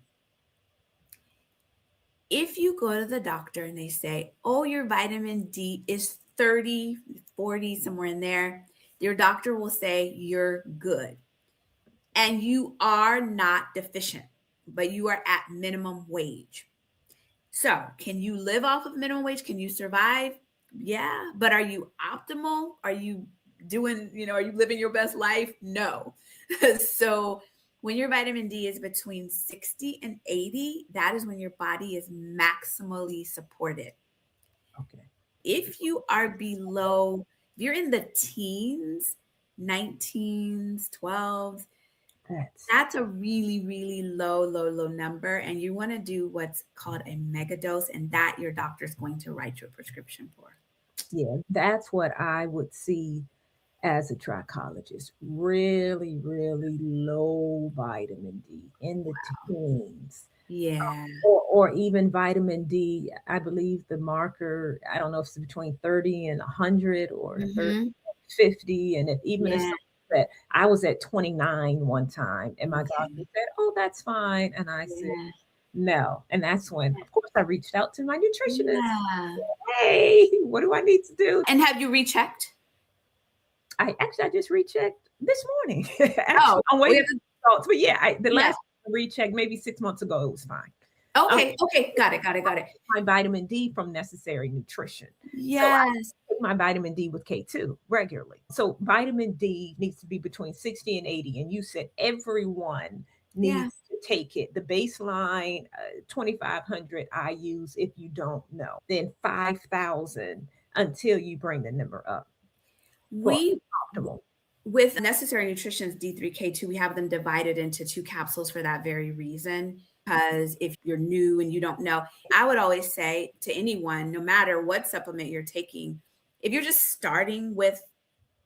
If you go to the doctor and they say, oh, your vitamin D is 30, 40, somewhere in there, your doctor will say you're good. And you are not deficient, but you are at minimum wage. So, can you live off of minimum wage? Can you survive? Yeah. But are you optimal? Are you are you living your best life? No. So, when your vitamin D is between 60 and 80, that is when your body is maximally supported. Okay. If you are below, if you're in the teens, 19s, 12s, That's that's a really, really low, low, low number. And you want to do what's called a mega dose, and that your doctor's going to write you a prescription for. yeah, that's what I would see as a trichologist. Really, really low vitamin D in the teens. Yeah. Or even vitamin D, I believe the marker, I don't know if it's between 30 and 100 or 30 Hmm. and 50. And if even if Yeah. someone said, I was at 29 one time and my doctor Okay. said, oh, that's fine. And I said, Yeah. no. And that's when, of course, I reached out to my nutritionist. Yeah. Hey, what do I need to do? And have you rechecked? I just rechecked this morning. Oh, Actually, I'm we waiting have to, for results. But yeah, the yeah. last recheck, maybe 6 months ago, it was fine. Um, Okay. Okay. Got it. Got it. Got it. my vitamin D from Necessary Nutrition. So I Yes. take my vitamin D with K2 regularly. So vitamin D needs to be between 60 and 80. And you said everyone Yeah. needs to take it. The baseline, 2,500 IUs if you don't know, then 5,000 until you bring the number up for We, optimal. with Necessary Nutrition's D3K2, we have them divided into two capsules for that very reason. Because if you're new and you don't know, I would always say to anyone, no matter what supplement you're taking, if you're just starting with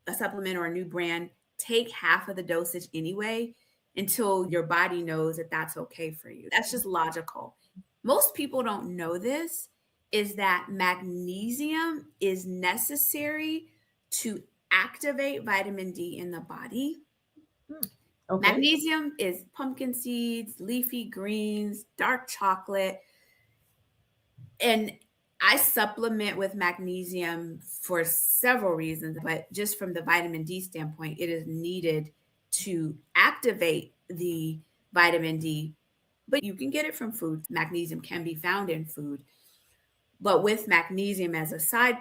a supplement or a new brand, take half of the dosage anyway until your body knows that that's okay for you. That's just logical. Most people don't know this, is that magnesium is necessary to activate vitamin D in the body. Hmm. Okay. Magnesium is pumpkin seeds, leafy greens, dark chocolate. And I supplement with magnesium for several reasons, but just from the vitamin D standpoint, it is needed to activate the vitamin D. But you can get it from food. Magnesium can be found in food. But with magnesium as a side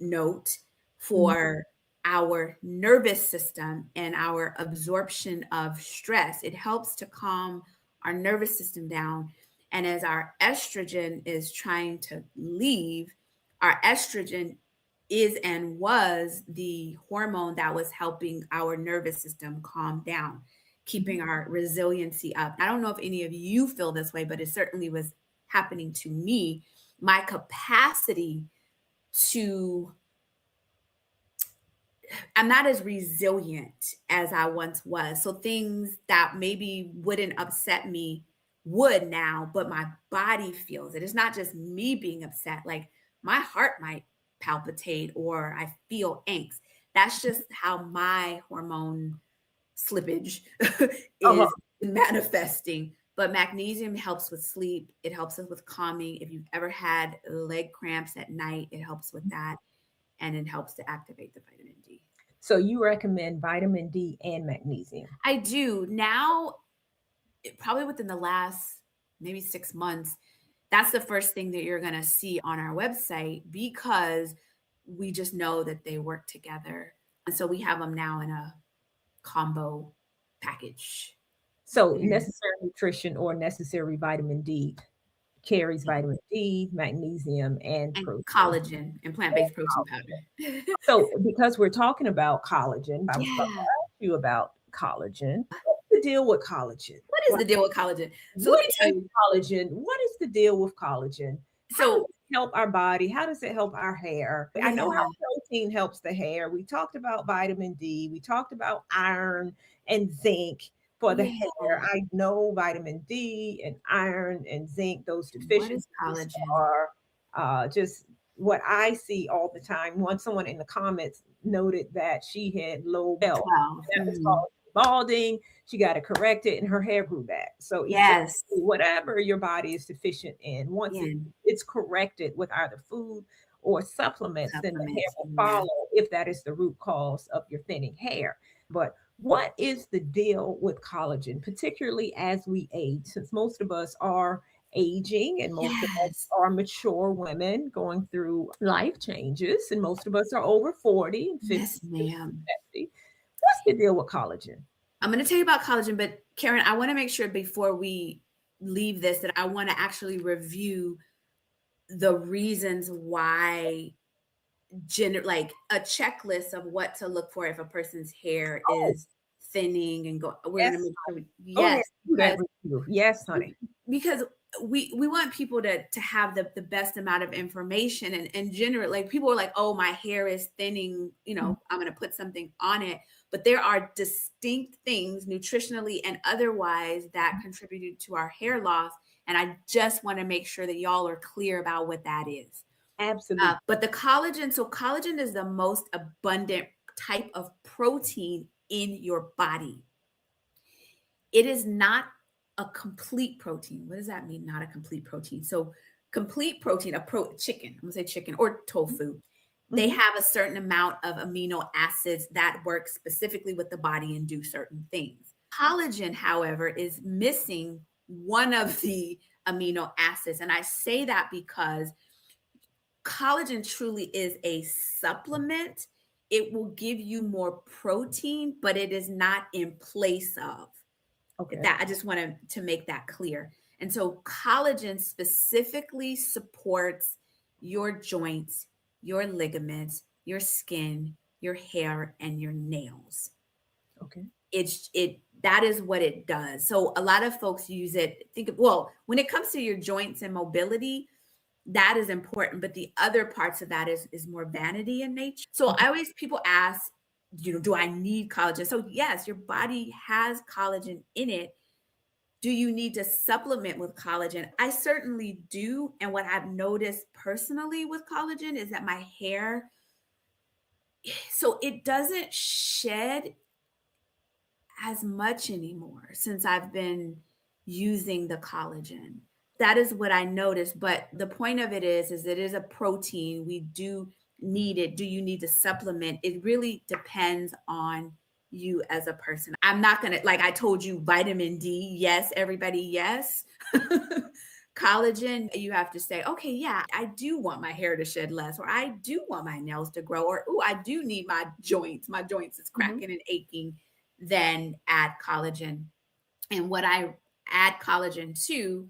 note Mhm. for our nervous system and our absorption of stress. It helps to calm our nervous system down. And as our estrogen is trying to leave, our estrogen is and was the hormone that was helping our nervous system calm down, keeping our resiliency up. I don't know if any of you feel this way, but it certainly was happening to me. My capacity to I'm not as resilient as I once was. So things that maybe wouldn't upset me would now, but my body feels it. It's not just me being upset. Like my heart might palpitate or I feel angst. That's just how my hormone slippage Uh-huh. is manifesting. But magnesium helps with sleep. It helps us with calming. If you've ever had leg cramps at night, it helps with that. and it helps to activate the vitamin D. So you recommend vitamin D and magnesium. I do. Now, probably within the last maybe 6 months, that's the first thing that you're going to see on our website because we just know that they work together. And so we have them now in a combo package. So necessary nutrition or necessary vitamin D carries vitamin D, magnesium, and And protein. collagen and plant-based protein powder. So because we're talking about collagen, I was about to Yeah. ask you about collagen. What's the deal with collagen? What is the deal with collagen? So let What me tell is you. collagen? What is the deal with collagen? How does So it help our body? How does it help our hair? I know how yeah, protein helps the hair. We talked about vitamin D. We talked about iron and zinc for the yeah. hair. I know vitamin D and iron and zinc, those What is deficiencies collagen? are just what I see all the time. Once someone in the comments noted that she had low health, 12. that was called balding. She got it corrected and her hair grew back. So essentially, Yes. whatever your body is deficient in, once Yeah. it's corrected with either food or supplements, then the hair Supplements. will Yeah. follow if that is the root cause of your thinning hair. But what is the deal with collagen, particularly as we age, since most of us are aging and most of us Yes. are mature women going through life changes, and most of us are over 40 and 50, Yes, ma'am. 60. What's the deal with collagen? I'm going to tell you about collagen, but Karen, I want to make sure before we leave this that I want to actually review the reasons why like a checklist of what to look for if a person's hair Oh, is thinning and go. We're going to yes. make sure Go ahead. yes, Do that because review. Yes, honey. because we want people to have the best amount of information and generally like people are like, oh, my hair is thinning, Mhm. I'm going to put something on it, but there are distinct things nutritionally and otherwise that contributed to our hair loss, and I just want to make sure that y'all are clear about what that is. Absolutely. But the collagen, so collagen is the most abundant type of protein in your body. It is not a complete protein. What does that mean? Not a complete protein. So complete protein, chicken, I'm gonna say chicken or tofu. They Mhm. have a certain amount of amino acids that work specifically with the body and do certain things. Collagen, however, is missing one of the amino acids. And I say that because collagen truly is a supplement. It will give you more protein, but it is not in place of Okay. that. I just wanted to make that clear. And so collagen specifically supports your joints, your ligaments, your skin, your hair, and your nails. Okay. It that is what it does. So a lot of folks use it. Well, when it comes to your joints and mobility, that is important, but the other parts of that is more vanity in nature. So Okay. I always people ask, do I need collagen? So yes, your body has collagen in it. Do you need to supplement with collagen? I certainly do. And what I've noticed personally with collagen is that my hair, so it doesn't shed as much anymore since I've been using the collagen. That is what I noticed. But the point of it is it is a protein. We do need it. Do you need to supplement? It really depends on you as a person. I'm not going to, like I told you, vitamin D, yes, everybody, yes. Collagen, you have to say, okay, yeah, I do want my hair to shed less, or I do want my nails to grow, or oh, I do need my joints. My joints is Mhm. cracking and aching. Then add collagen. And what I add collagen to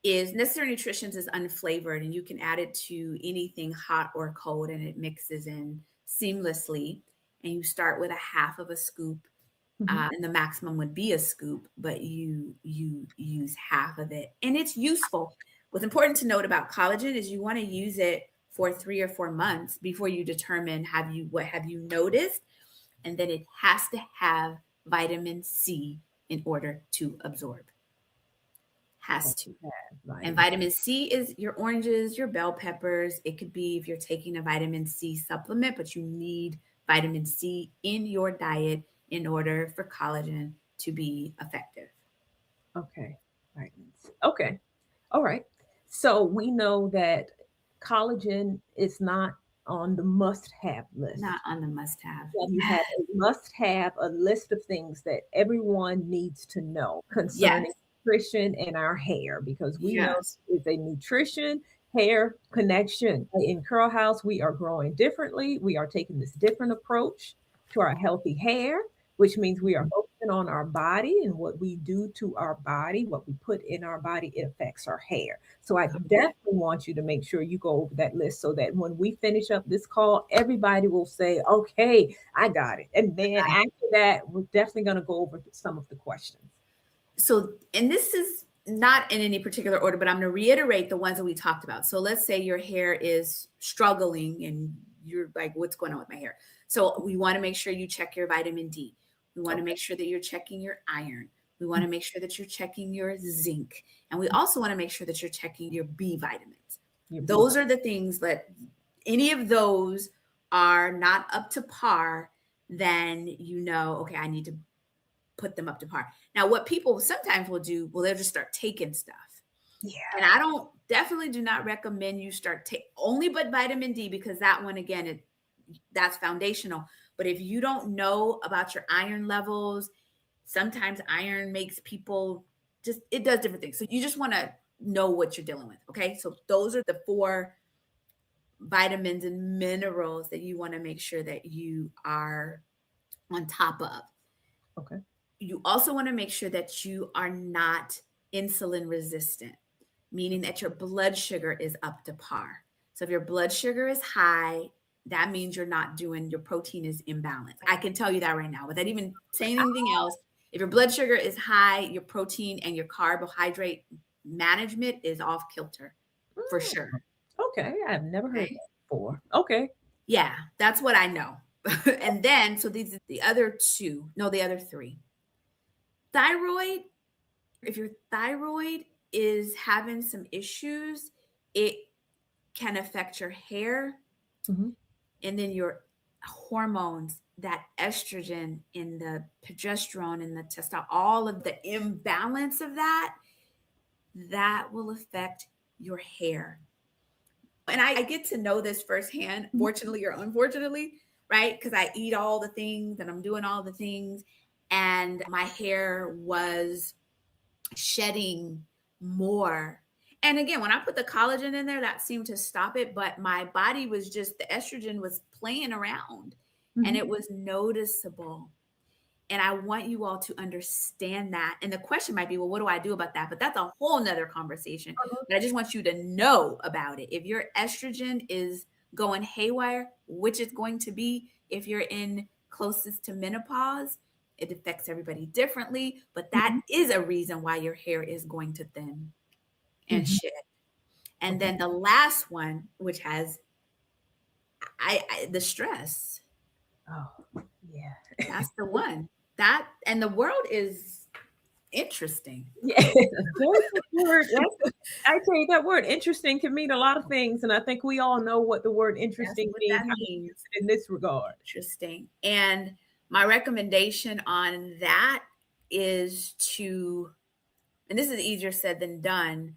is necessary nutrition is unflavored, and you can add it to anything hot or cold, and it mixes in seamlessly. And you start with a half of a scoop, Mhm. and the maximum would be a scoop, but you use half of it, and it's useful. What's important to note about collagen is you want to use it for 3 or 4 months before you determine what have you noticed, and then it has to have vitamin C in order to absorb. Has to. And Vitamin. vitamin C is your oranges, your bell peppers. It could be if you're taking a vitamin C supplement, but you need vitamin C in your diet in order for collagen to be effective. Okay. Vitamins. Okay. All right. So we know that collagen is not on the must-have list. Not on the must-have. Yeah, you have a must-have, a list of things that everyone needs to know concerning Yes. nutrition and our hair, because we know Yes. it's a nutrition hair connection. In Curl House, we are growing differently. We are taking this different approach to our healthy hair, which means we are focusing on our body and what we do to our body, what we put in our body, it affects our hair. So I definitely want you to make sure you go over that list so that when we finish up this call, everybody will say, okay, I got it. And then after that, we're definitely going to go over some of the questions. So, and this is not in any particular order, but I'm going to reiterate the ones that we talked about. So let's say your hair is struggling and you're like, what's going on with my hair? So we want to make sure you check your vitamin D. We want to make sure that you're checking your iron. We want to make sure that you're checking your zinc. And we also want to make sure that you're checking your B vitamins. Those are the things that any of those are not up to par, then you know, okay, I need to put them up to par. Now, what people sometimes will do, well, they'll just start taking stuff. Yeah. And I definitely do not recommend you start only but vitamin D, because that one, again, that's foundational. But if you don't know about your iron levels, sometimes iron makes people it does different things. So you just want to know what you're dealing with. Okay. So those are the 4 vitamins and minerals that you want to make sure that you are on top of. Okay. You also want to make sure that you are not insulin resistant, meaning that your blood sugar is up to par. So if your blood sugar is high, that means your protein is imbalanced. I can tell you that right now without even saying anything else. If your blood sugar is high, your protein and your carbohydrate management is off kilter for sure. Okay. I've never heard that before. Okay. Yeah, that's what I know. And then, so these are the other 3. Thyroid, if your thyroid is having some issues, it can affect your hair. Mm-hmm. And then your hormones, that estrogen and the progesterone and the testosterone, all of the imbalance of that will affect your hair. And I get to know this firsthand, fortunately or unfortunately, right? Because I eat all the things and I'm doing all the things, and my hair was shedding more. And again, when I put the collagen in there, that seemed to stop it, but my body was just, the estrogen was playing around and it was noticeable. And I want you all to understand that. And the question might be, well, what do I do about that? But that's a whole nother conversation. But I just want you to know about it. If your estrogen is going haywire, which it's going to be if you're in closest to menopause, it affects everybody differently. But that is a reason why your hair is going to thin and shed. And then the last one, which has the stress. Oh, yeah. That's the one. That, and the world is interesting. Yeah. Word. I tell you, that word interesting can mean a lot of things. And I think we all know what the word interesting means in this regard. Interesting. And my recommendation on that is to, and this is easier said than done,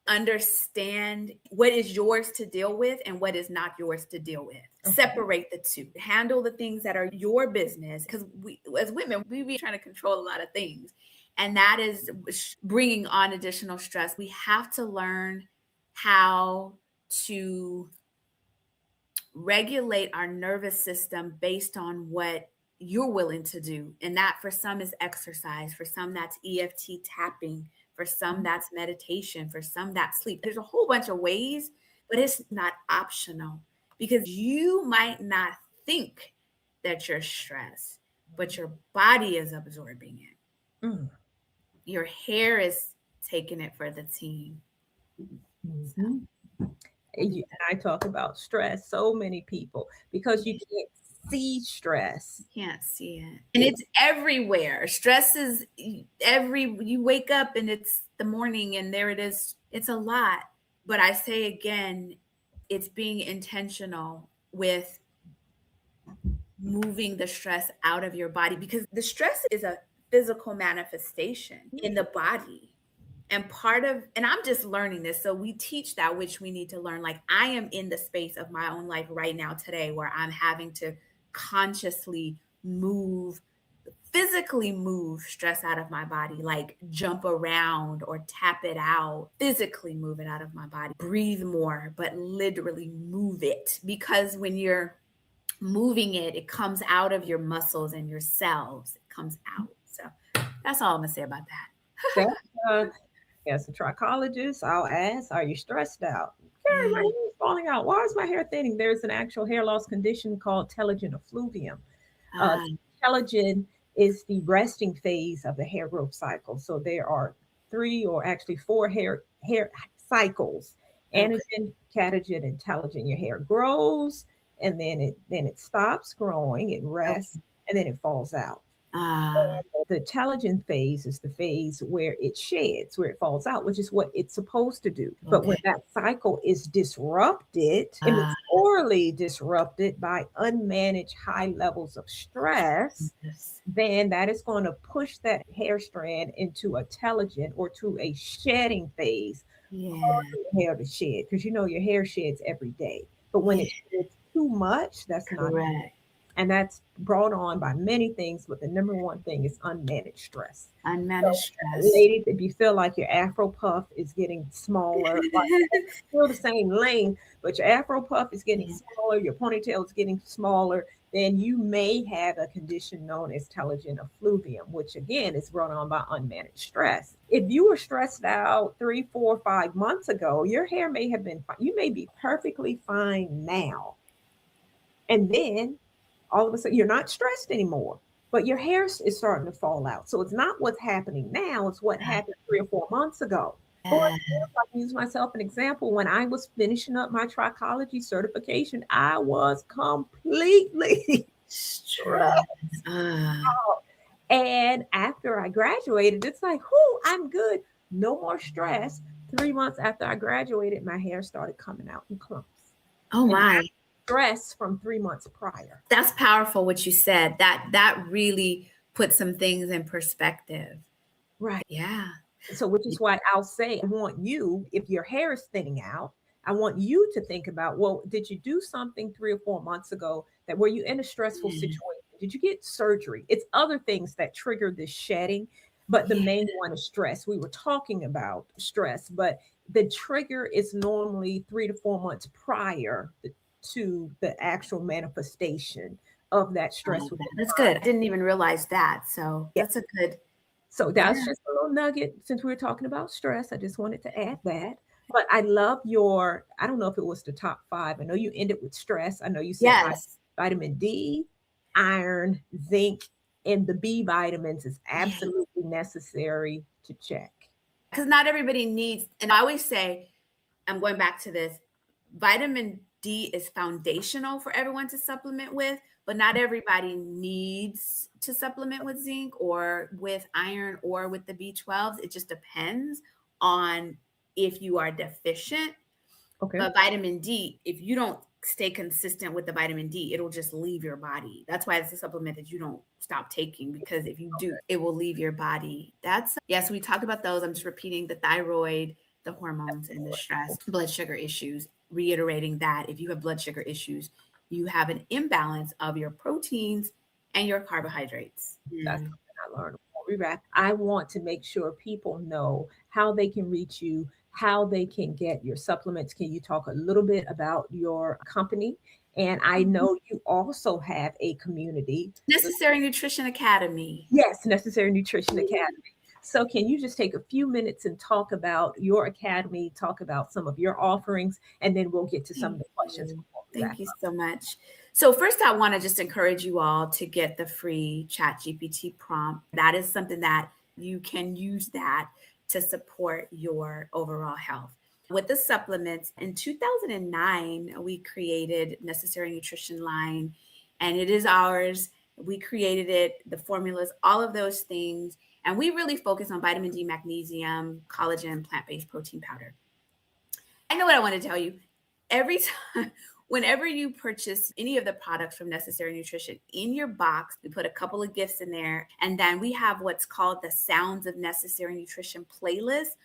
understand what is yours to deal with and what is not yours to deal with. Okay. Separate the two. Handle the things that are your business, because we, as women, we be trying to control a lot of things. And that is bringing on additional stress. We have to learn how to regulate our nervous system based on what you're willing to do. And that for some is exercise. For some, that's EFT tapping. For some, that's meditation. For some, that's sleep. There's a whole bunch of ways, but it's not optional, because you might not think that you're stressed, but your body is absorbing it. Your hair is taking it for the team. So. And I talk about stress, so many people, because you can't see stress. You can't see it. And it's everywhere. Stress is you wake up and it's the morning and there it is. It's a lot. But I say again, it's being intentional with moving the stress out of your body, because the stress is a physical manifestation in the body. And I'm just learning this. So we teach that, which we need to learn. Like I am in the space of my own life right now today where I'm having to consciously move, physically move stress out of my body, like jump around or tap it out, physically move it out of my body, breathe more, but literally move it. Because when you're moving it, it comes out of your muscles and your cells. It comes out. So that's all I'm gonna say about that. That, uh, as a trichologist, I'll ask, are you stressed out? Carrie, my Yeah. hair is falling out. Why is my hair thinning? There's an actual hair loss condition called telogen effluvium. Uh, Ah, Telogen is the resting phase of the hair growth cycle. So there are three or actually four hair cycles: okay. anagen, catagen, and telogen. Your hair grows, and then it stops growing, it rests, Okay. and then it falls out. Ah, The telogen phase is the phase where it sheds, where it falls out, which is what it's supposed to do. But when okay. that cycle is disrupted, and Ah, it's poorly disrupted by unmanaged high levels of stress, yes. then that is going to push that hair strand into a telogen or to a shedding phase, Yeah. causing the hair to shed. Because your hair sheds every day. But when Yeah. it sheds too much, that's not, Correct. and that's brought on by many things, but the number one thing is unmanaged stress. Unmanaged So, stress. ladies, if you feel like your afro puff is getting smaller, like still the same length, but your afro puff is getting Yeah. smaller, your ponytail is getting smaller, then you may have a condition known as telogen effluvium, which again is brought on by unmanaged stress. If you were stressed out 3, 4, 5 months ago, your hair may have been fine. You may be perfectly fine now. And then all of a sudden you're not stressed anymore, but your hair is starting to fall out. So it's not what's happening now, it's what happened 3 or 4 months ago. For Yeah. example, I can use myself an example. When I was finishing up my trichology certification, I was completely Stress. stressed Ah. out. And after I graduated, it's like, whoo, I'm good. No more stress. 3 months after I graduated, my hair started coming out in clumps. Oh And my. stress from 3 months prior. That's powerful what you said. That really put some things in perspective. Right. Yeah. So, which is why I'll say, I want you, if your hair is thinning out, I want you to think about, well, did you do something 3 or 4 months ago that were you in a stressful Yeah. situation? Did you get surgery? It's other things that trigger this shedding, but the Yeah. main one is stress. We were talking about stress, but the trigger is normally 3 to 4 months prior to the actual manifestation of that I stress love that. within the That's good. I body. didn't even realize that. So Yeah. that's a good, So yeah. that's just a little nugget since we were talking about stress. I just wanted to add that. But I love your, I don't know if it was the top five. I know you ended with stress. I know you said Yes. vitamin D, iron, zinc, and the B vitamins is Yeah. absolutely necessary to check. Because not everybody needs, and I always say, I'm going back to this, vitamin D is foundational for everyone to supplement with, but not everybody needs to supplement with zinc or with iron or with the B12s. It just depends on if you are deficient. Okay. But vitamin D, if you don't stay consistent with the vitamin D, it'll just leave your body. That's why it's a supplement that you don't stop taking, because if you do, it will leave your body. That's, yes, we talked about those. I'm just repeating the thyroid, the hormones, and the stress, blood sugar issues, reiterating that if you have blood sugar issues, you have an imbalance of your proteins and your carbohydrates. That's Mm. something I learned. Before we wrap, I want to make sure people know how they can reach you, how they can get your supplements. Can you talk a little bit about your company? And I know you also have a community. Necessary Nutrition Academy. Yes, Necessary Nutrition Academy. So, can you just take a few minutes and talk about your academy, talk about some of your offerings, and then we'll get to some of Thank the questions you. before we Thank wrap you up. so much. So first, I want to just encourage you all to get the free Chat GPT prompt. That is something that you can use that to support your overall health. With the supplements, in 2009, we created Necessary Nutrition line, and it is ours. We created it, the formulas, all of those things. And we really focus on vitamin D, magnesium, collagen, plant-based protein powder. I know what I want to tell you. Every time, whenever you purchase any of the products from Necessary Nutrition, in your box, we put a couple of gifts in there. And then we have what's called the Sounds of Necessary Nutrition playlist,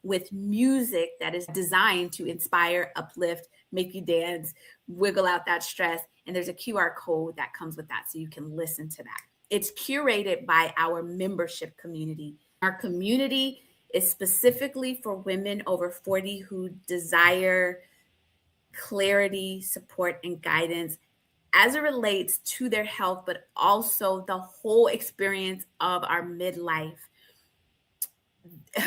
with music that is designed to inspire, uplift, make you dance, wiggle out that stress. And there's a QR code that comes with that, so you can listen to that. It's curated by our membership community. Our community is specifically for women over 40 who desire clarity, support, and guidance as it relates to their health, but also the whole experience of our midlife.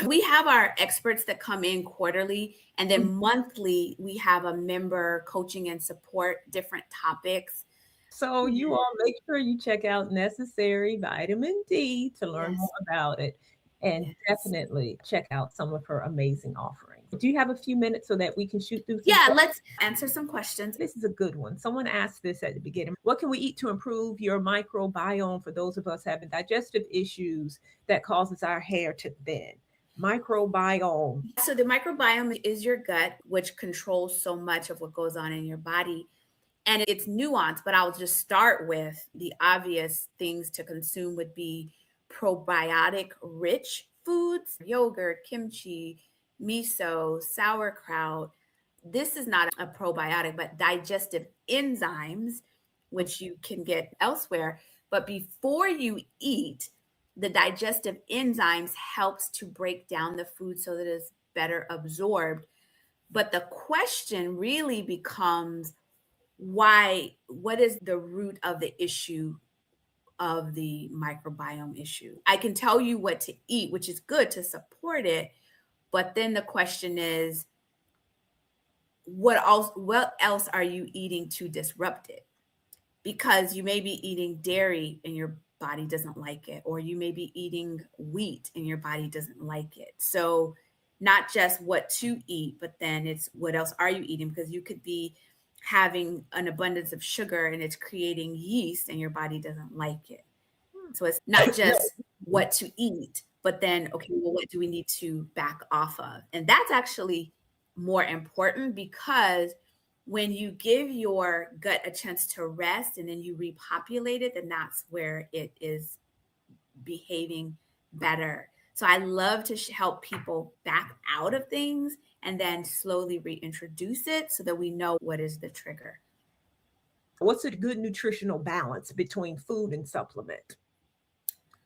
We have our experts that come in quarterly, and then monthly we have a member coaching and support different topics. So you all make sure you check out Necessary Vitamin D to learn more Yes. about it. And Yes. definitely check out some of her amazing offerings. Do you have a few minutes so that we can shoot through some Yeah, questions? let's answer some questions. This is a good one. Someone asked this at the beginning. What can we eat to improve your microbiome for those of us having digestive issues that causes our hair to thin? Microbiome. So the microbiome is your gut, which controls so much of what goes on in your body. And it's nuanced, but I'll just start with the obvious things to consume would be probiotic rich foods, yogurt, kimchi, miso, sauerkraut. This is not a probiotic, but digestive enzymes, which you can get elsewhere. But before you eat, the digestive enzymes helps to break down the food so that it's better absorbed. But the question really becomes, what is the root of the issue of the microbiome issue? I can tell you what to eat, which is good to support it, but then the question is, what else are you eating to disrupt it? Because you may be eating dairy and your body doesn't like it, or you may be eating wheat and your body doesn't like it. So not just what to eat, but then it's what else are you eating? Because you could be having an abundance of sugar and it's creating yeast and your body doesn't like it. So it's not just what to eat, but then, okay, well, what do we need to back off of? And that's actually more important, because when you give your gut a chance to rest and then you repopulate it, then that's where it is behaving better. So I love to help people back out of things and then slowly reintroduce it so that we know what is the trigger. What's a good nutritional balance between food and supplement?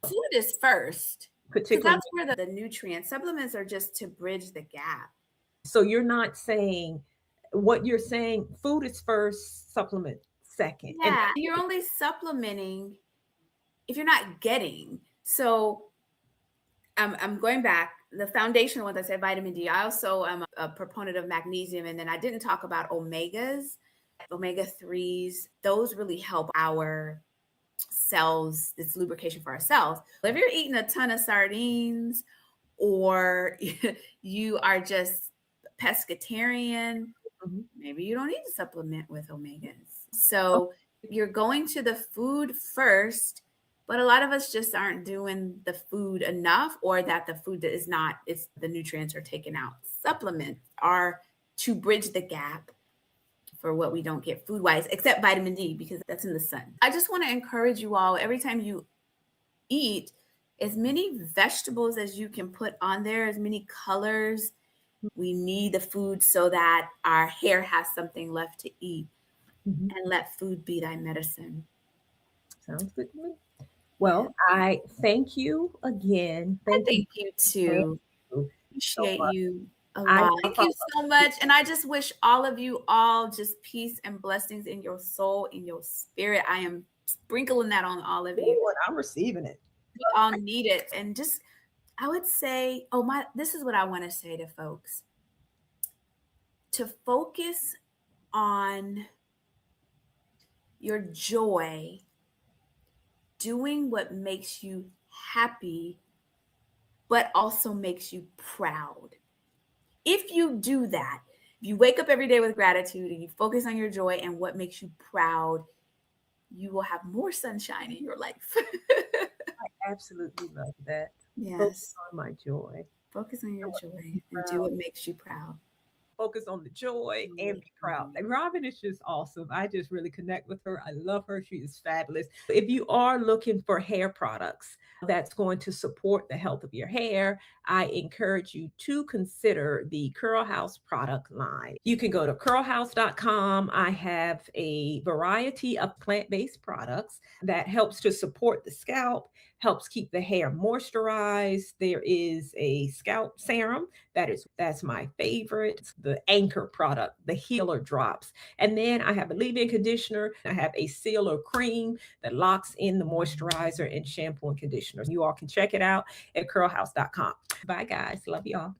Food is first, because Particularly, that's where the nutrients, supplements are just to bridge the gap. so you're not saying what you're saying, food is first, supplement second. And Yeah, you're only supplementing if you're not getting. So I'm going back. The foundational ones, I said vitamin D. I also am a proponent of magnesium. And then I didn't talk about omegas, omega 3s. Those really help our cells. It's lubrication for our cells. If you're eating a ton of sardines, or you are just pescatarian, Mhm. maybe you don't need to supplement with omegas. So you're going to the food first, but a lot of us just aren't doing the food enough, or that the food that is not, it's the nutrients are taken out. Supplements are to bridge the gap for what we don't get food wise, except vitamin D, because that's in the sun. I just want to encourage you all, every time you eat, as many vegetables as you can put on there, as many colors. We need the food so that our hair has something left to eat, Mhm. and let food be thy medicine. Sounds good to me. Yeah. Well, I thank you again. I Thank you. thank you Thank too. you so Appreciate much. you a I lot. Thank you so much. And I just wish all of you all just peace and blessings in your soul, in your spirit. I am sprinkling that on all of you. Ooh, and I'm receiving it. We all need it. And just, I would say, this is what I want to say to folks, to focus on your joy, doing what makes you happy, but also makes you proud. If you do that, if you wake up every day with gratitude and you focus on your joy and what makes you proud, you will have more sunshine in your life. I absolutely love that. Focus Yes. on my joy. Focus on your And what makes me joy and do proud. what makes you proud. focus on the joy and Mhm, be proud. mhm. And Robin is just awesome. I just really connect with her. I love her. She is fabulous. If you are looking for hair products that's going to support the health of your hair, I encourage you to consider the Curl House product line. You can go to curlhouse.com. I have a variety of plant-based products that helps to support the scalp, helps keep the hair moisturized. There is a scalp serum that's my favorite. It's the anchor product, the healer drops. And then I have a leave-in conditioner. I have a sealer cream that locks in the moisturizer and shampoo and conditioner. You all can check it out at curlhouse.com. Bye guys. Love y'all.